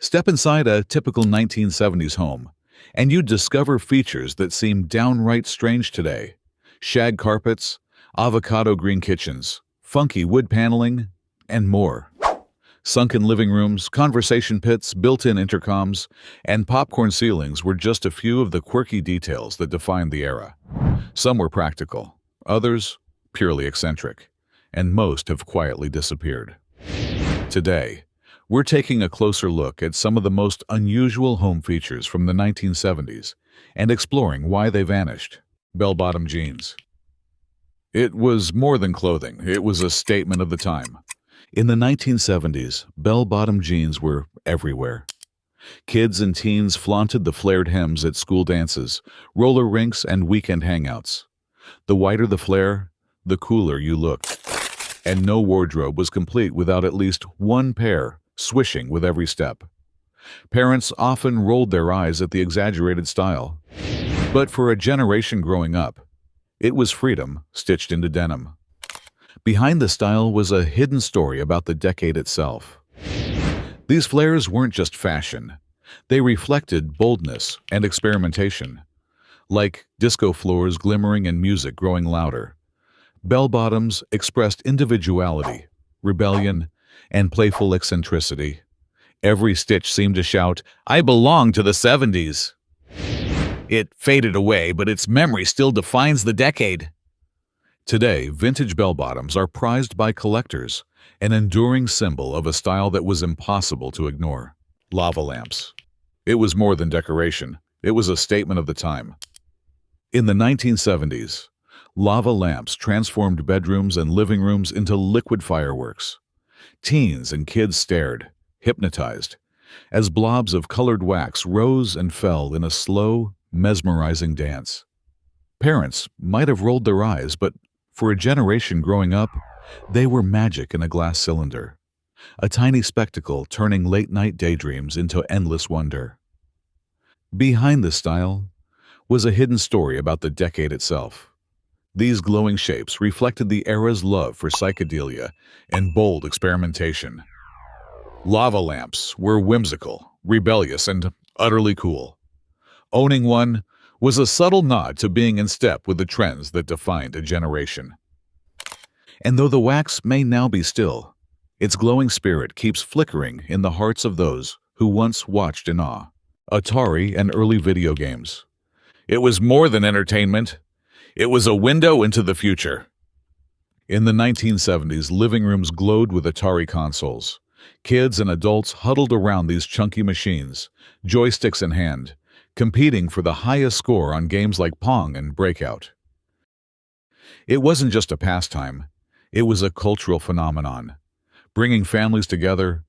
Step inside a typical 1970s home, and you'd discover features that seem downright strange today. Shag carpets, avocado green kitchens, funky wood paneling, and more. Sunken living rooms, conversation pits, built-in intercoms, and popcorn ceilings were just a few of the quirky details that defined the era. Some were practical, others purely eccentric, and most have quietly disappeared. Today, we're taking a closer look at some of the most unusual home features from the 1970s and exploring why they vanished. Bell-bottom jeans. It was more than clothing, it was a statement of the time. In the 1970s, bell-bottom jeans were everywhere. Kids and teens flaunted the flared hems at school dances, roller rinks, and weekend hangouts. The wider the flare, the cooler you looked. And no wardrobe was complete without at least one pair swishing with every step. Parents often rolled their eyes at the exaggerated style. But for a generation growing up, it was freedom stitched into denim. Behind the style was a hidden story about the decade itself. These flares weren't just fashion. They reflected boldness and experimentation. Like disco floors glimmering and music growing louder, bell-bottoms expressed individuality, rebellion, and playful eccentricity. Every stitch seemed to shout, "I belong to the 70s." It faded away, but its memory still defines the decade. Today, vintage bell-bottoms are prized by collectors, an enduring symbol of a style that was impossible to ignore. Lava lamps. It was more than decoration. It was a statement of the time. In the 1970s, lava lamps transformed bedrooms and living rooms into liquid fireworks. Teens and kids stared, hypnotized, as blobs of colored wax rose and fell in a slow, mesmerizing dance. Parents might have rolled their eyes, but for a generation growing up, they were magic in a glass cylinder, a tiny spectacle turning late-night daydreams into endless wonder. Behind this style was a hidden story about the decade itself. These glowing shapes reflected the era's love for psychedelia and bold experimentation. Lava lamps were whimsical, rebellious, and utterly cool. Owning one was a subtle nod to being in step with the trends that defined a generation. And though the wax may now be still, its glowing spirit keeps flickering in the hearts of those who once watched in awe. Atari and early video games. It was more than entertainment. It was a window into the future. In the 1970s, living rooms glowed with Atari consoles. Kids and adults huddled around these chunky machines, joysticks in hand, competing for the highest score on games like Pong and Breakout. It wasn't just a pastime, it was a cultural phenomenon, bringing families together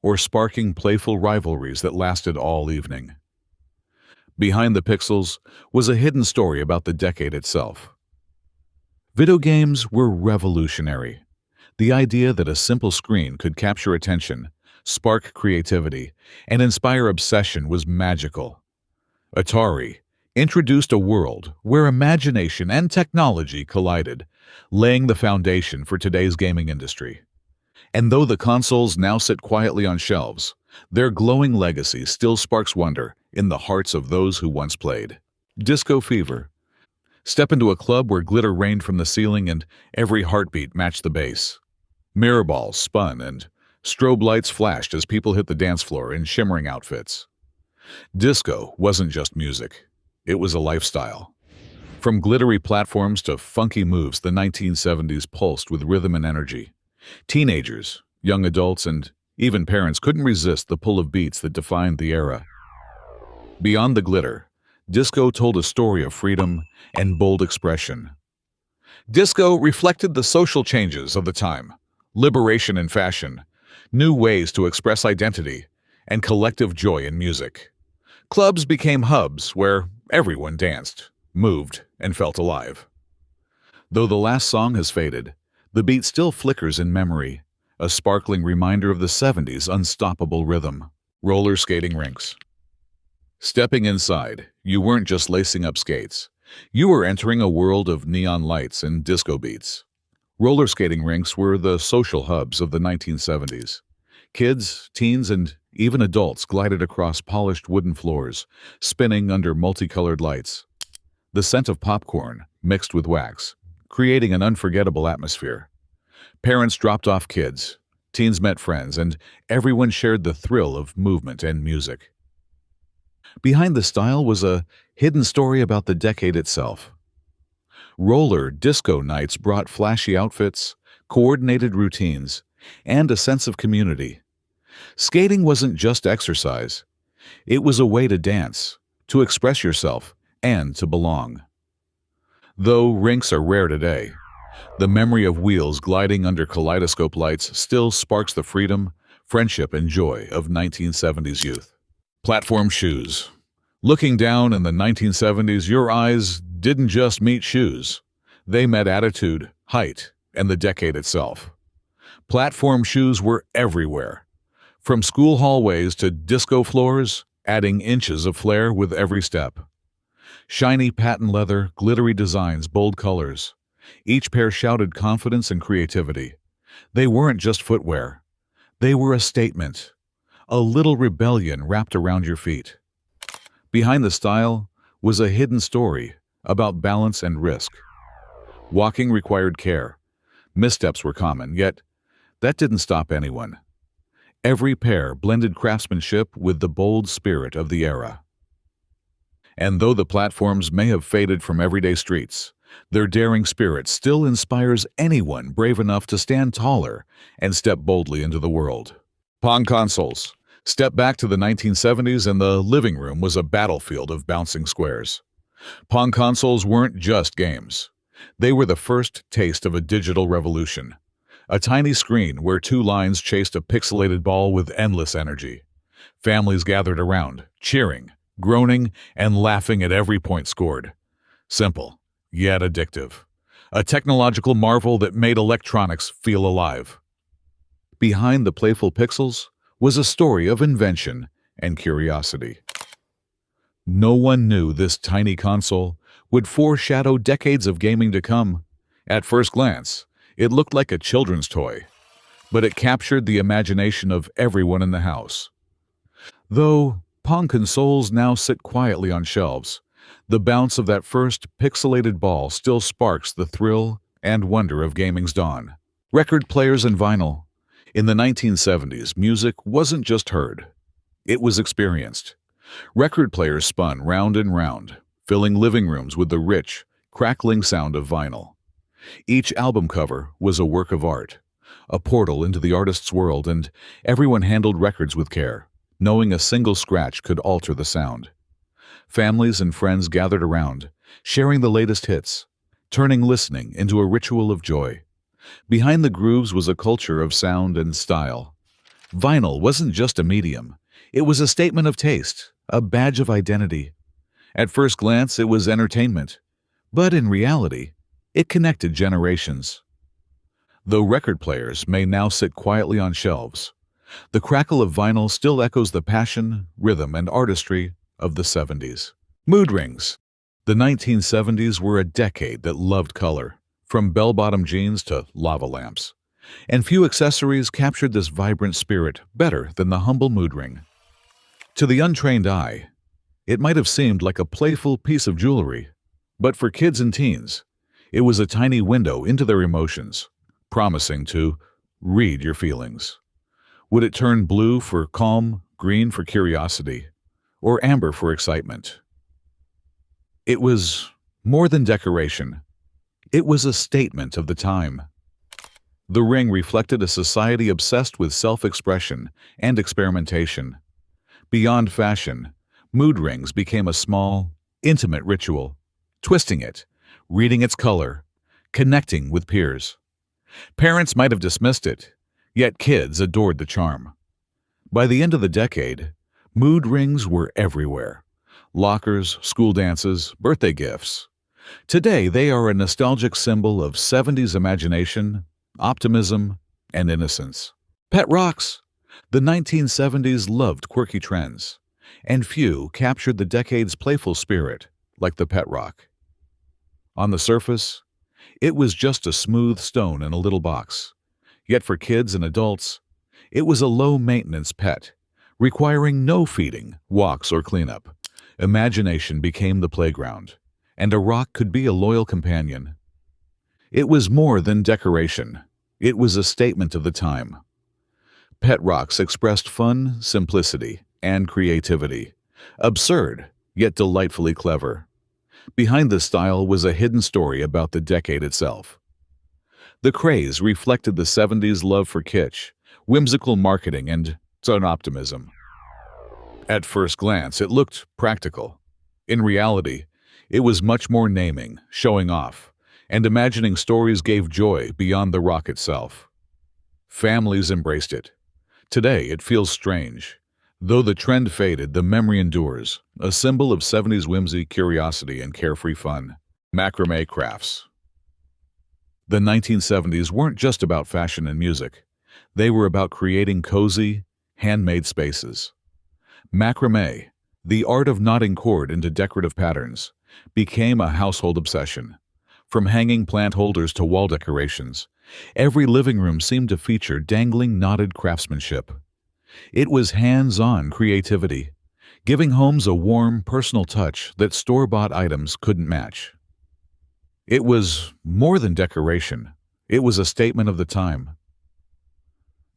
or sparking playful rivalries that lasted all evening. Behind the pixels was a hidden story about the decade itself. Video games were revolutionary. The idea that a simple screen could capture attention, spark creativity, and inspire obsession was magical. Atari introduced a world where imagination and technology collided, laying the foundation for today's gaming industry. And though the consoles now sit quietly on shelves, their glowing legacy still sparks wonder in the hearts of those who once played. Disco fever. Step into a club where glitter rained from the ceiling and every heartbeat matched the bass. Mirror balls spun and strobe lights flashed as people hit the dance floor in shimmering outfits. Disco wasn't just music. It was a lifestyle. From glittery platforms to funky moves, the 1970s pulsed with rhythm and energy. Teenagers, young adults, and even parents couldn't resist the pull of beats that defined the era. Beyond the glitter, disco told a story of freedom and bold expression. Disco reflected the social changes of the time, liberation in fashion, new ways to express identity, and collective joy in music. Clubs became hubs where everyone danced, moved, and felt alive. Though the last song has faded, the beat still flickers in memory, a sparkling reminder of the 70s' unstoppable rhythm. Roller skating rinks. Stepping inside, you weren't just lacing up skates. You were entering a world of neon lights and disco beats. Roller skating rinks were the social hubs of the 1970s. Kids, teens, and even adults glided across polished wooden floors, spinning under multicolored lights. The scent of popcorn mixed with wax, creating an unforgettable atmosphere. Parents dropped off kids, teens met friends, and everyone shared the thrill of movement and music. Behind the style was a hidden story about the decade itself. Roller disco nights brought flashy outfits, coordinated routines, and a sense of community. Skating wasn't just exercise. It was a way to dance, to express yourself, and to belong. Though rinks are rare today, the memory of wheels gliding under kaleidoscope lights still sparks the freedom, friendship, and joy of 1970s youth. Platform shoes. Looking down in the 1970s, your eyes didn't just meet shoes. They met attitude, height, and the decade itself. Platform shoes were everywhere. From school hallways to disco floors, adding inches of flair with every step. Shiny patent leather, glittery designs, bold colors. Each pair shouted confidence and creativity. They weren't just footwear. They were a statement. A little rebellion wrapped around your feet. Behind the style was a hidden story about balance and risk. Walking required care. Missteps were common, yet that didn't stop anyone. Every pair blended craftsmanship with the bold spirit of the era. And though the platforms may have faded from everyday streets, their daring spirit still inspires anyone brave enough to stand taller and step boldly into the world. Pong consoles. Step back to the 1970s and the living room was a battlefield of bouncing squares. Pong consoles weren't just games. They were the first taste of a digital revolution. A tiny screen where two lines chased a pixelated ball with endless energy. Families gathered around, cheering, groaning, and laughing at every point scored. Simple, yet addictive. A technological marvel that made electronics feel alive. Behind the playful pixels was a story of invention and curiosity. No one knew this tiny console would foreshadow decades of gaming to come. At first glance, it looked like a children's toy, but it captured the imagination of everyone in the house. Though Pong consoles now sit quietly on shelves, the bounce of that first pixelated ball still sparks the thrill and wonder of gaming's dawn. Record players and vinyl. In the 1970s, music wasn't just heard. It was experienced. Record players spun round and round, filling living rooms with the rich, crackling sound of vinyl. Each album cover was a work of art, a portal into the artist's world, and everyone handled records with care, knowing a single scratch could alter the sound. Families and friends gathered around, sharing the latest hits, turning listening into a ritual of joy. Behind the grooves was a culture of sound and style. Vinyl wasn't just a medium. It was a statement of taste, a badge of identity. At first glance, it was entertainment. But in reality, it connected generations. Though record players may now sit quietly on shelves, the crackle of vinyl still echoes the passion, rhythm, and artistry of the 70s. Mood rings. The 1970s were a decade that loved color, from bell-bottom jeans to lava lamps. And few accessories captured this vibrant spirit better than the humble mood ring. To the untrained eye, it might have seemed like a playful piece of jewelry, but for kids and teens, it was a tiny window into their emotions, promising to read your feelings. Would it turn blue for calm, green for curiosity, or amber for excitement? It was more than decoration. It was a statement of the time. The ring reflected a society obsessed with self-expression and experimentation. Beyond fashion, mood rings became a small, intimate ritual, twisting it, reading its color, connecting with peers. Parents might have dismissed it, yet kids adored the charm. By the end of the decade, mood rings were everywhere. Lockers, school dances, birthday gifts. Today, they are a nostalgic symbol of 70s imagination, optimism, and innocence. Pet rocks. The 1970s loved quirky trends, and few captured the decade's playful spirit like the pet rock. On the surface, it was just a smooth stone in a little box. Yet for kids and adults, It was a low-maintenance pet, requiring no feeding, walks, or cleanup. Imagination became the playground, and a rock could be a loyal companion. It was more than decoration. It was a statement of the time. Pet rocks expressed fun, simplicity, and creativity. Absurd, yet delightfully clever. Behind the style was a hidden story about the decade itself. The craze reflected the 70s love for kitsch, whimsical marketing, and sun optimism. At first glance, it looked practical. In reality, it was much more naming, showing off, and imagining stories gave joy beyond the rock itself. Families embraced it. Today, it feels strange. Though the trend faded, the memory endures, a symbol of 70s whimsy, curiosity, and carefree fun. Macrame crafts. The 1970s weren't just about fashion and music. They were about creating cozy, handmade spaces. Macrame, the art of knotting cord into decorative patterns, became a household obsession. From hanging plant holders to wall decorations, every living room seemed to feature dangling knotted craftsmanship. It was hands-on creativity, giving homes a warm, personal touch that store-bought items couldn't match. It was more than decoration. It was a statement of the time.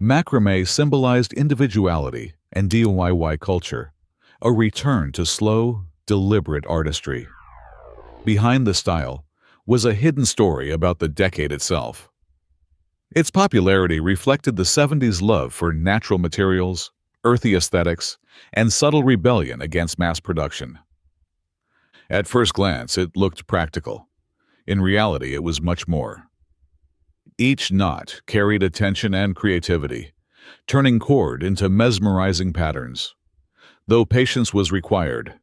Macrame symbolized individuality and DIY culture, a return to slow, deliberate artistry. Behind the style was a hidden story about the decade itself. Its popularity reflected the 70s love for natural materials, earthy aesthetics, and subtle rebellion against mass production. At first glance, it looked practical. In reality, it was much more. Each knot carried attention and creativity, turning cord into mesmerizing patterns. Though patience was required,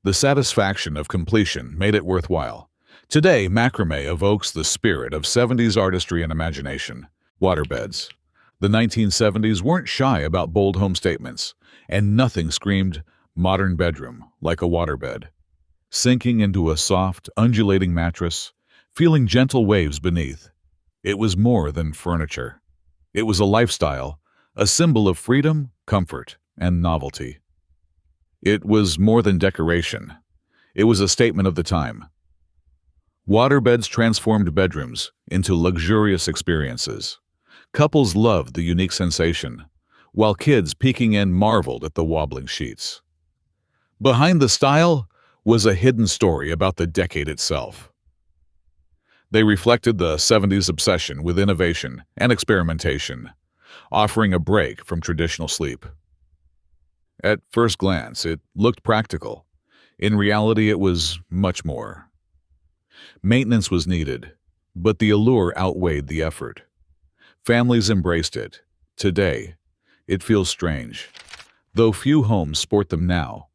the satisfaction of completion made it worthwhile. Today, macrame evokes the spirit of 70s artistry and imagination. Waterbeds. The 1970s weren't shy about bold home statements, and nothing screamed modern bedroom like a waterbed. Sinking into a soft, undulating mattress, feeling gentle waves beneath. It was more than furniture. It was a lifestyle, a symbol of freedom, comfort, and novelty. It was more than decoration. It was a statement of the time. Waterbeds transformed bedrooms into luxurious experiences. Couples loved the unique sensation, while kids peeking in marveled at the wobbling sheets. Behind the style was a hidden story about the decade itself. They reflected the 70s obsession with innovation and experimentation, offering a break from traditional sleep. At first glance, it looked practical. In reality, it was much more. Maintenance was needed, but the allure outweighed the effort. Families embraced it. Today, it feels strange. Though few homes sport them now,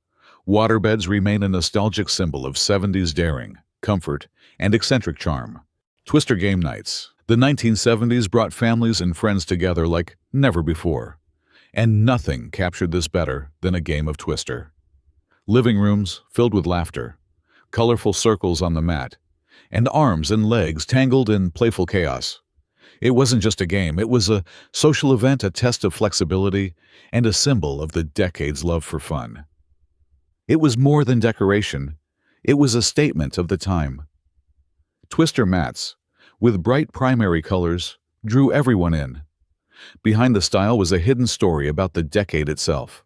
waterbeds remain a nostalgic symbol of 70s daring, comfort, and eccentric charm. Twister game nights. The 1970s brought families and friends together like never before, and nothing captured this better than a game of Twister. Living rooms filled with laughter, colorful circles on the mat, and arms and legs tangled in playful chaos. It wasn't just a game, it was a social event, a test of flexibility, and a symbol of the decade's love for fun. It was more than decoration, it was a statement of the time. Twister mats, with bright primary colors, drew everyone in. Behind the style was a hidden story about the decade itself.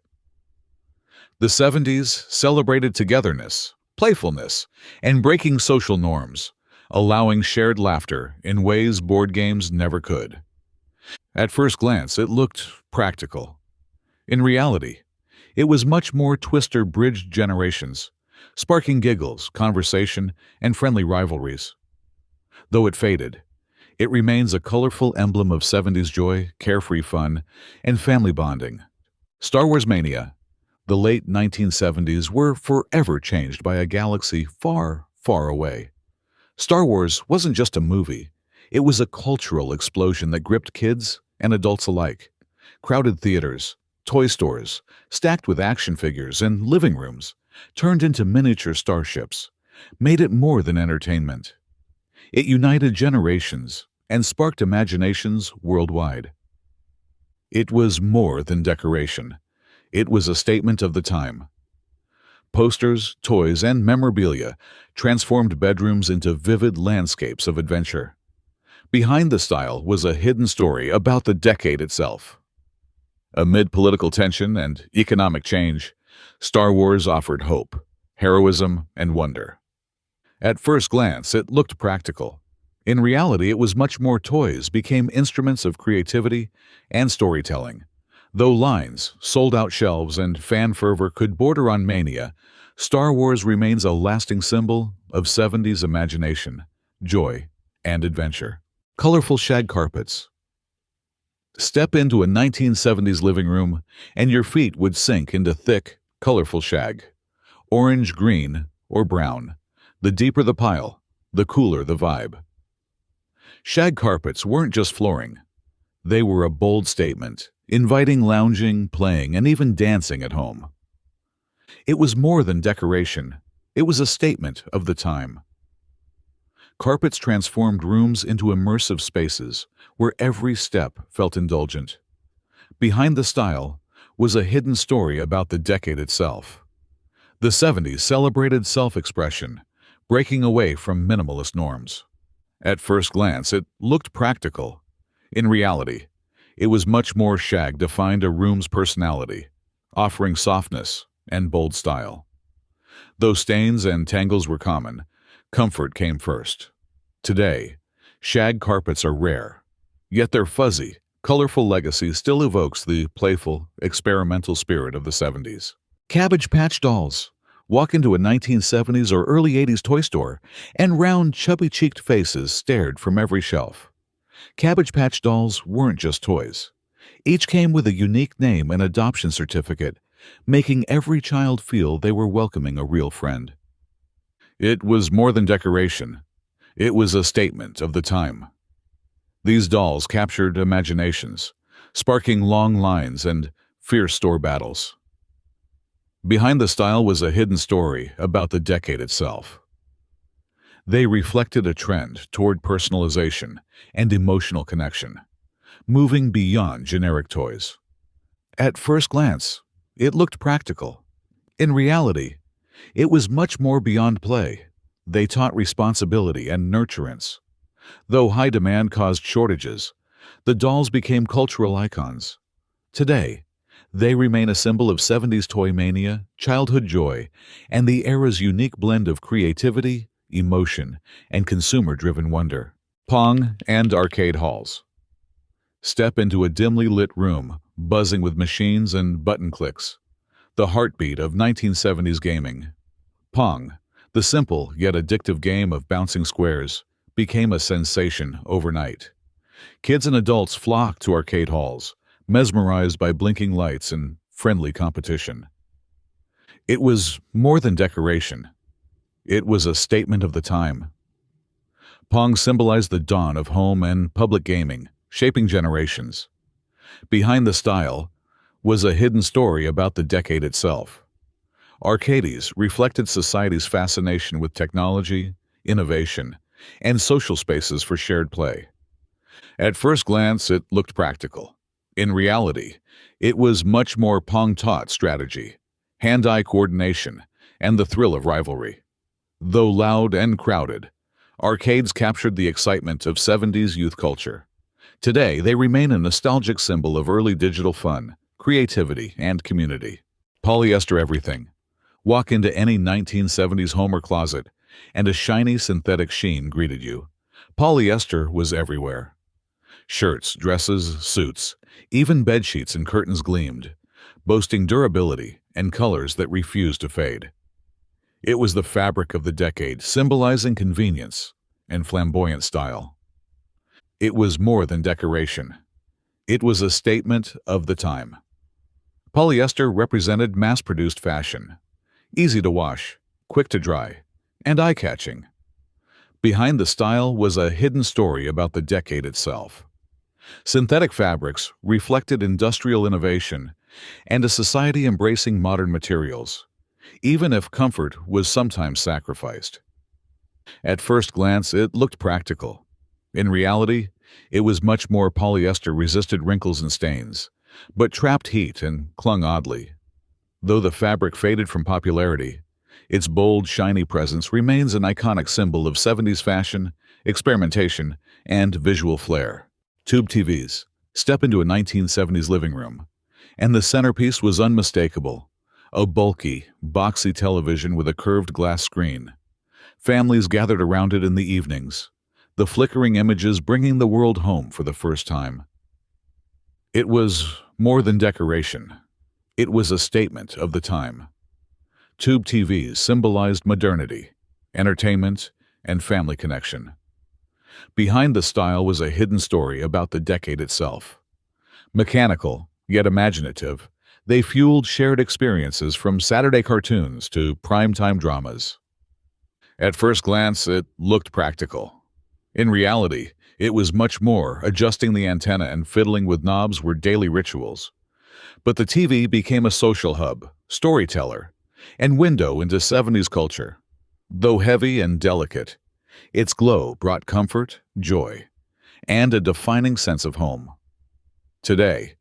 The 70s celebrated togetherness, playfulness, and breaking social norms, allowing shared laughter in ways board games never could. At first glance, it looked practical. In reality, it was much more. Twister bridged generations, sparking giggles, conversation, and friendly rivalries. Though it faded, it remains a colorful emblem of 70s joy, carefree fun, and family bonding. Star Wars mania. The late 1970s were forever changed by a galaxy far, far away. Star Wars wasn't just a movie. It was a cultural explosion that gripped kids and adults alike. Crowded theaters, toy stores, stacked with action figures, and living rooms turned into miniature starships, made it more than entertainment. It united generations and sparked imaginations worldwide. It was more than decoration. It was a statement of the time. Posters, toys, and memorabilia transformed bedrooms into vivid landscapes of adventure. Behind the style was a hidden story about the decade itself. Amid political tension and economic change, Star Wars offered hope, heroism, and wonder. At first glance, it looked practical. In reality, it was much more. Toys became instruments of creativity and storytelling. Though lines, sold-out shelves, and fan fervor could border on mania, Star Wars remains a lasting symbol of 70s imagination, joy, and adventure. Colorful shag carpets. Step into a 1970s living room, and your feet would sink into thick, colorful shag. Orange, green, or brown. The deeper the pile, the cooler the vibe. Shag carpets weren't just flooring. They were a bold statement, inviting lounging, playing, and even dancing at home. It was more than decoration. It was a statement of the time. Carpets transformed rooms into immersive spaces where every step felt indulgent. Behind the style was a hidden story about the decade itself. The 70s celebrated self-expression, breaking away from minimalist norms. At first glance, it looked practical. In reality, it was much more. Shag defined a room's personality, offering softness and bold style. Though stains and tangles were common, comfort came first. Today, shag carpets are rare, yet their fuzzy, colorful legacy still evokes the playful, experimental spirit of the 70s. Cabbage Patch dolls. Walk into a 1970s or early 80s toy store, and round, chubby-cheeked faces stared from every shelf. Cabbage Patch dolls weren't just toys. Each came with a unique name and adoption certificate, making every child feel they were welcoming a real friend. It was more than decoration. It was a statement of the time. These dolls captured imaginations, sparking long lines and fierce store battles. Behind the style was a hidden story about the decade itself. They reflected a trend toward personalization and emotional connection, moving beyond generic toys. At first glance, it looked practical. In reality, it was much more beyond play. They taught responsibility and nurturance. Though high demand caused shortages, the dolls became cultural icons. Today, they remain a symbol of 70s toy mania, childhood joy, and the era's unique blend of creativity, emotion, and consumer-driven wonder. Pong and arcade halls. Step into a dimly lit room, buzzing with machines and button clicks. The heartbeat of 1970s gaming. Pong, the simple yet addictive game of bouncing squares, became a sensation overnight. Kids and adults flocked to arcade halls, mesmerized by blinking lights and friendly competition. It was more than decoration. It was a statement of the time. Pong symbolized the dawn of home and public gaming, shaping generations. Behind the style was a hidden story about the decade itself. Arcades reflected society's fascination with technology, innovation, and social spaces for shared play. At first glance, it looked practical. In reality, it was much more. Pong taught strategy, hand-eye coordination, and the thrill of rivalry. Though loud and crowded, arcades captured the excitement of 70s youth culture. Today, they remain a nostalgic symbol of early digital fun, creativity, and community. Polyester everything. Walk into any 1970s home or closet, and a shiny synthetic sheen greeted you. Polyester was everywhere. Shirts, dresses, suits, even bedsheets and curtains gleamed, boasting durability and colors that refused to fade. It was the fabric of the decade, symbolizing convenience and flamboyant style. It was more than decoration. It was a statement of the time. Polyester represented mass-produced fashion, easy to wash, quick to dry, and eye-catching. Behind the style was a hidden story about the decade itself. Synthetic fabrics reflected industrial innovation and a society embracing modern materials, even if comfort was sometimes sacrificed. At first glance, it looked practical. In reality, it was much more. Polyester resisted wrinkles and stains, but trapped heat and clung oddly. Though the fabric faded from popularity, its bold, shiny presence remains an iconic symbol of 70s fashion, experimentation, and visual flair. Tube TVs. Step into a 1970s living room, and the centerpiece was unmistakable. A bulky, boxy television with a curved glass screen. Families gathered around it in the evenings, the flickering images bringing the world home for the first time. It was more than decoration. It was a statement of the time. Tube TVs symbolized modernity, entertainment, and family connection. Behind the style was a hidden story about the decade itself. Mechanical, yet imaginative, they fueled shared experiences from Saturday cartoons to primetime dramas. At first glance, it looked practical. In reality, it was much more. Adjusting the antenna and fiddling with knobs were daily rituals. But the TV became a social hub, storyteller, and window into 70s culture. Though heavy and delicate, its glow brought comfort, joy, and a defining sense of home. Today,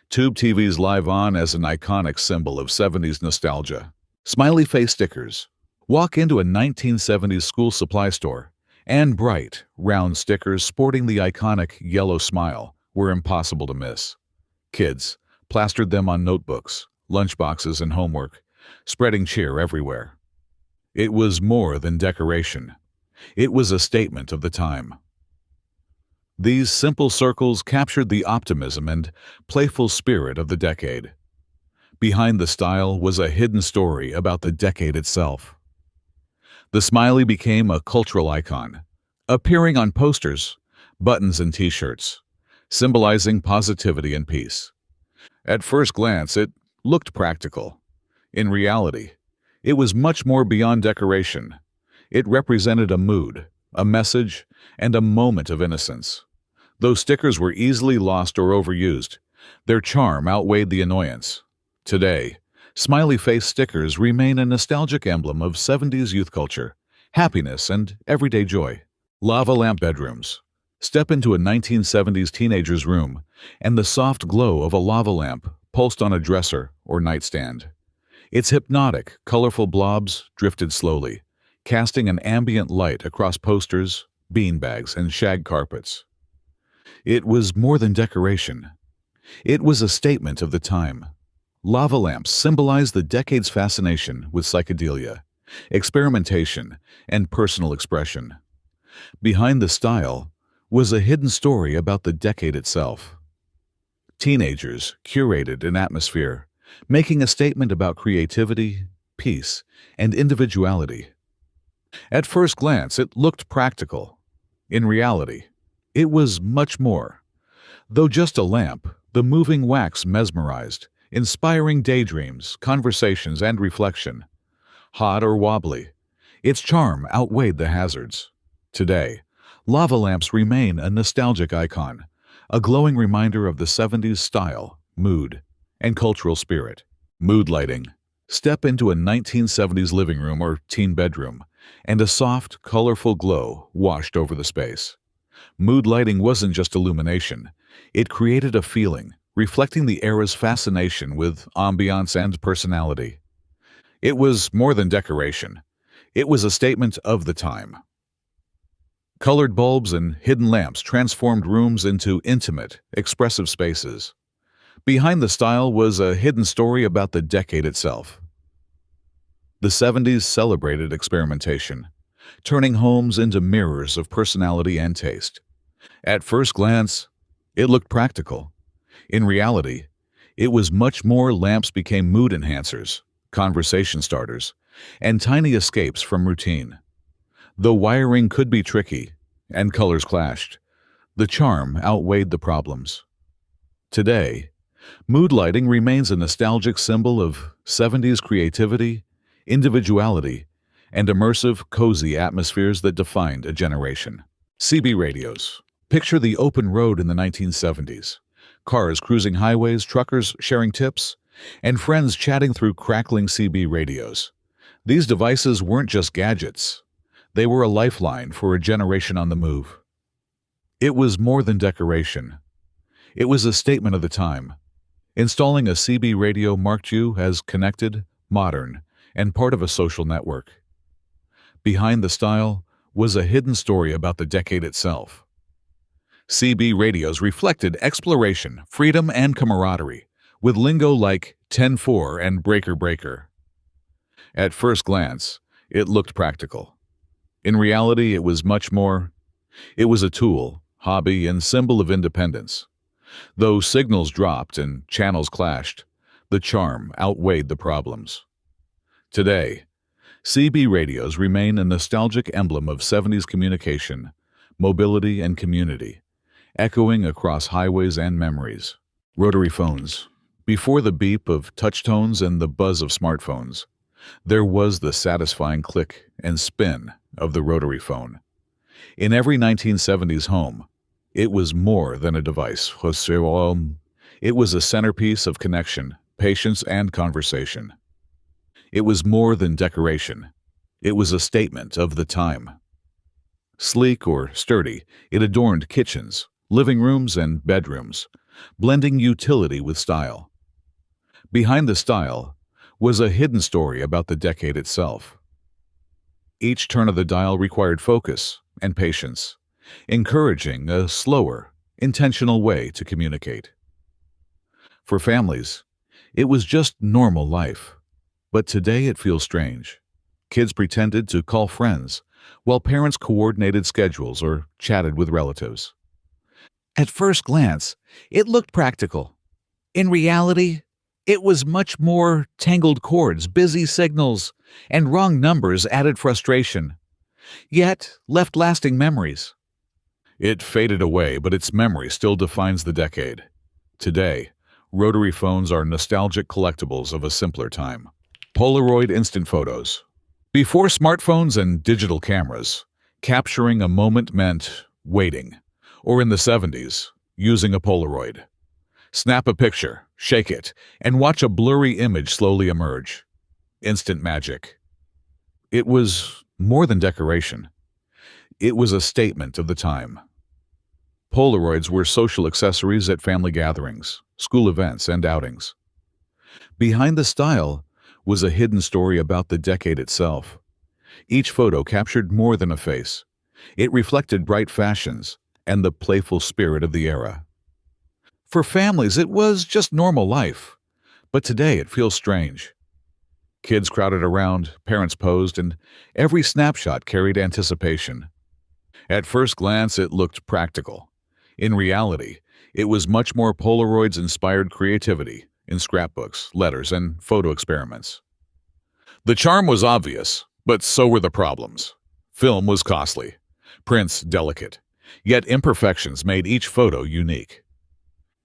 Tube TVs live on as an iconic symbol of 70s nostalgia. Smiley face stickers. Walk into a 1970s school supply store, and bright, round stickers sporting the iconic yellow smile were impossible to miss. Kids plastered them on notebooks, lunchboxes, and homework, spreading cheer everywhere. It was more than decoration. It was a statement of the time. These simple circles captured the optimism and playful spirit of the decade. Behind the style was a hidden story about the decade itself. The smiley became a cultural icon, appearing on posters, buttons, and t-shirts, symbolizing positivity and peace. At first glance, it looked practical. In reality, it was much more beyond decoration. It represented a mood, a message, and a moment of innocence. Though stickers were easily lost or overused, their charm outweighed the annoyance. Today, smiley face stickers remain a nostalgic emblem of 70s youth culture, happiness, and everyday joy. Lava lamp bedrooms. Step into a 1970s teenager's room, and the soft glow of a lava lamp pulsed on a dresser or nightstand. Its hypnotic, colorful blobs drifted slowly, casting an ambient light across posters, beanbags, and shag carpets. It was more than decoration. It was a statement of the time. Lava lamps symbolized the decade's fascination with psychedelia, experimentation, and personal expression. Behind the style was a hidden story about the decade itself. Teenagers curated an atmosphere, making a statement about creativity, peace, and individuality. At first glance, it looked practical. In reality, it was much more. Though just a lamp, the moving wax mesmerized, inspiring daydreams, conversations, and reflection. Hot or wobbly, its charm outweighed the hazards. Today, lava lamps remain a nostalgic icon, a glowing reminder of the 70s style, mood, and cultural spirit. Mood lighting. Step into a 1970s living room or teen bedroom, and a soft, colorful glow washed over the space. Mood lighting wasn't just illumination. It created a feeling, reflecting the era's fascination with ambiance and personality. It was more than decoration. It was a statement of the time. Colored bulbs and hidden lamps transformed rooms into intimate, expressive spaces. Behind the style was a hidden story about the decade itself. The 70s celebrated experimentation, turning homes into mirrors of personality and taste. At first glance, it looked practical. In reality, it was much more. Lamps became mood enhancers, conversation starters, and tiny escapes from routine. Though wiring could be tricky and colors clashed, the charm outweighed the problems. Today, mood lighting remains a nostalgic symbol of 70s creativity, individuality, and immersive, cozy atmospheres that defined a generation. CB radios. Picture the open road in the 1970s. Cars cruising highways, truckers sharing tips, and friends chatting through crackling CB radios. These devices weren't just gadgets. They were a lifeline for a generation on the move. It was more than decoration. It was a statement of the time. Installing a CB radio marked you as connected, modern, and part of a social network. Behind the style was a hidden story about the decade itself. CB radios reflected exploration, freedom, and camaraderie, with lingo like 10-4 and breaker breaker. At first glance, it looked practical. In reality, it was much more. It was a tool, hobby, and symbol of independence. Though signals dropped and channels clashed, the charm outweighed the problems. Today, CB radios remain a nostalgic emblem of 70s communication, mobility, and community, echoing across highways and memories. Rotary phones. Before the beep of touch tones and the buzz of smartphones, there was the satisfying click and spin of the rotary phone. In every 1970s home, it was more than a device. It was a centerpiece of connection, patience, and conversation. It was more than decoration. It was a statement of the time. Sleek or sturdy, it adorned kitchens, living rooms, and bedrooms, blending utility with style. Behind the style was a hidden story about the decade itself. Each turn of the dial required focus and patience, encouraging a slower, intentional way to communicate. For families, it was just normal life, but today it feels strange. Kids pretended to call friends, while parents coordinated schedules or chatted with relatives. At first glance, it looked practical. In reality, it was much more. Tangled cords, busy signals, and wrong numbers added frustration, yet left lasting memories. It faded away, but its memory still defines the decade. Today, rotary phones are nostalgic collectibles of a simpler time. Polaroid instant photos. Before smartphones and digital cameras, capturing a moment meant waiting, or in the 70s, using a Polaroid. Snap a picture, shake it, and watch a blurry image slowly emerge. Instant magic. It was more than decoration. It was a statement of the time. Polaroids were social accessories at family gatherings, school events, and outings. Behind the style was a hidden story about the decade itself. Each photo captured more than a face. It reflected bright fashions and the playful spirit of the era. For families, it was just normal life, but today it feels strange. Kids crowded around, parents posed, and every snapshot carried anticipation. At first glance, it looked practical. In reality, it was much more Polaroids-inspired creativity in scrapbooks, letters, and photo experiments. The charm was obvious, but so were the problems. Film was costly, prints delicate, yet imperfections made each photo unique.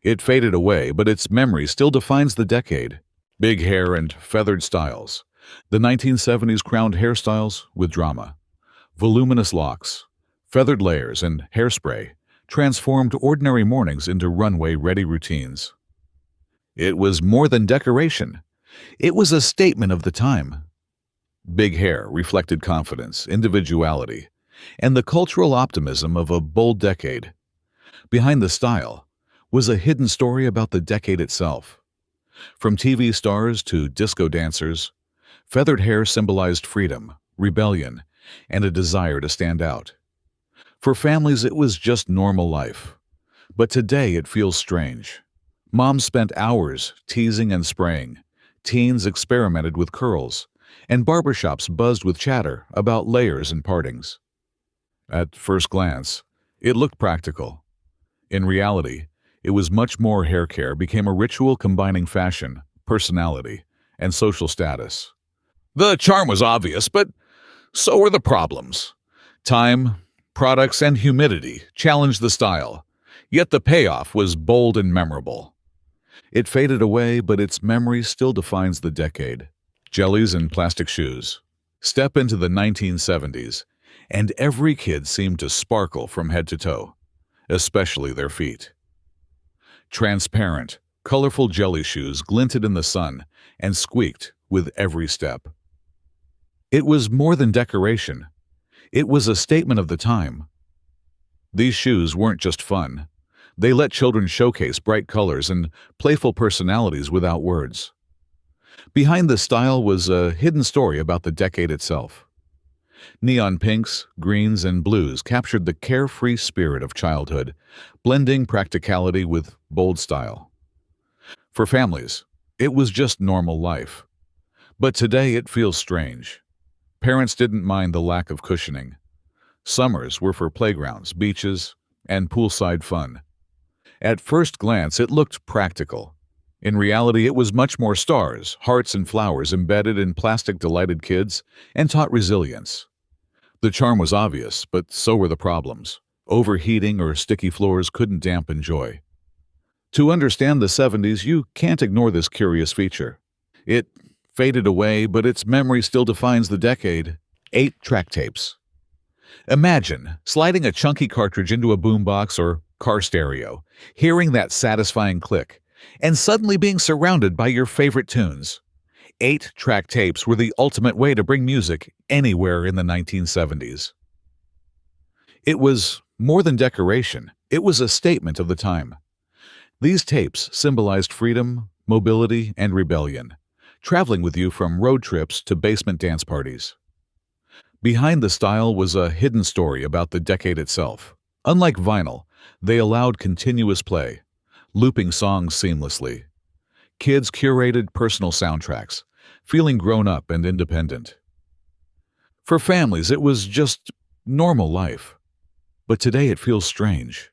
It faded away, but its memory still defines the decade. Big hair and feathered styles. The 1970s crowned hairstyles with drama. Voluminous locks, feathered layers, and hairspray transformed ordinary mornings into runway-ready routines. It was more than decoration. It was a statement of the time. Big hair reflected confidence, individuality, and the cultural optimism of a bold decade. Behind the style was a hidden story about the decade itself. From TV stars to disco dancers, feathered hair symbolized freedom, rebellion, and a desire to stand out. For families, it was just normal life. But today it feels strange. Moms spent hours teasing and spraying. Teens experimented with curls, and barbershops buzzed with chatter about layers and partings. At first glance, it looked practical. In reality, it was much more. Hair care became a ritual combining fashion, personality, and social status. The charm was obvious, but so were the problems. Time, products, and humidity challenged the style, yet the payoff was bold and memorable. It faded away, but its memory still defines the decade. Jellies and plastic shoes. Step into the 1970s, and every kid seemed to sparkle from head to toe, especially their feet. Transparent, colorful jelly shoes glinted in the sun and squeaked with every step. It was more than decoration. It was a statement of the time. These shoes weren't just fun. They let children showcase bright colors and playful personalities without words. Behind the style was a hidden story about the decade itself. Neon pinks, greens, and blues captured the carefree spirit of childhood, blending practicality with bold style. For families, it was just normal life. But today it feels strange. Parents didn't mind the lack of cushioning. Summers were for playgrounds, beaches, and poolside fun. At first glance, it looked practical. In reality, it was much more stars, hearts, and flowers embedded in plastic delighted kids and taught resilience. The charm was obvious, but so were the problems. Overheating or sticky floors couldn't dampen joy. To understand the 70s, you can't ignore this curious feature. It faded away, but its memory still defines the decade. 8-track tapes. Imagine sliding a chunky cartridge into a boombox or car stereo, hearing that satisfying click, and suddenly being surrounded by your favorite tunes. 8-track tapes were the ultimate way to bring music anywhere in the 1970s. It was more than decoration. It was a statement of the time. These tapes symbolized freedom, mobility, and rebellion, traveling with you from road trips to basement dance parties. Behind the style was a hidden story about the decade itself. Unlike vinyl, they allowed continuous play, looping songs seamlessly. Kids curated personal soundtracks, feeling grown up and independent. For families, it was just normal life. But today it feels strange.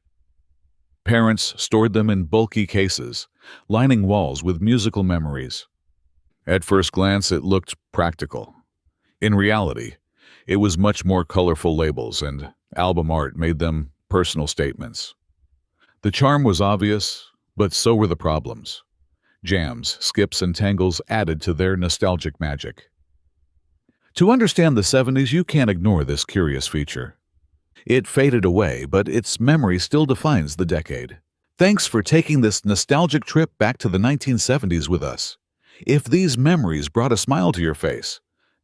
Parents stored them in bulky cases, lining walls with musical memories. At first glance, it looked practical. In reality, it was much more colorful labels, and album art made them personal statements. The charm was obvious, but so were the problems. Jams, skips, and tangles added to their nostalgic magic. To understand the 70s, you can't ignore this curious feature. It faded away, but its memory still defines the decade. Thanks for taking this nostalgic trip back to the 1970s with us. If these memories brought a smile to your face,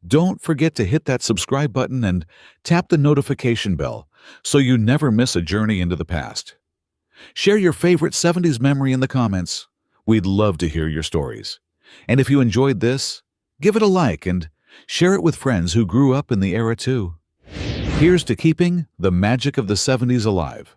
don't forget to hit that subscribe button and tap the notification bell so you never miss a journey into the past. Share your favorite 70s memory in the comments. We'd love to hear your stories. And if you enjoyed this, give it a like and share it with friends who grew up in the era too. Here's to keeping the magic of the 70s alive.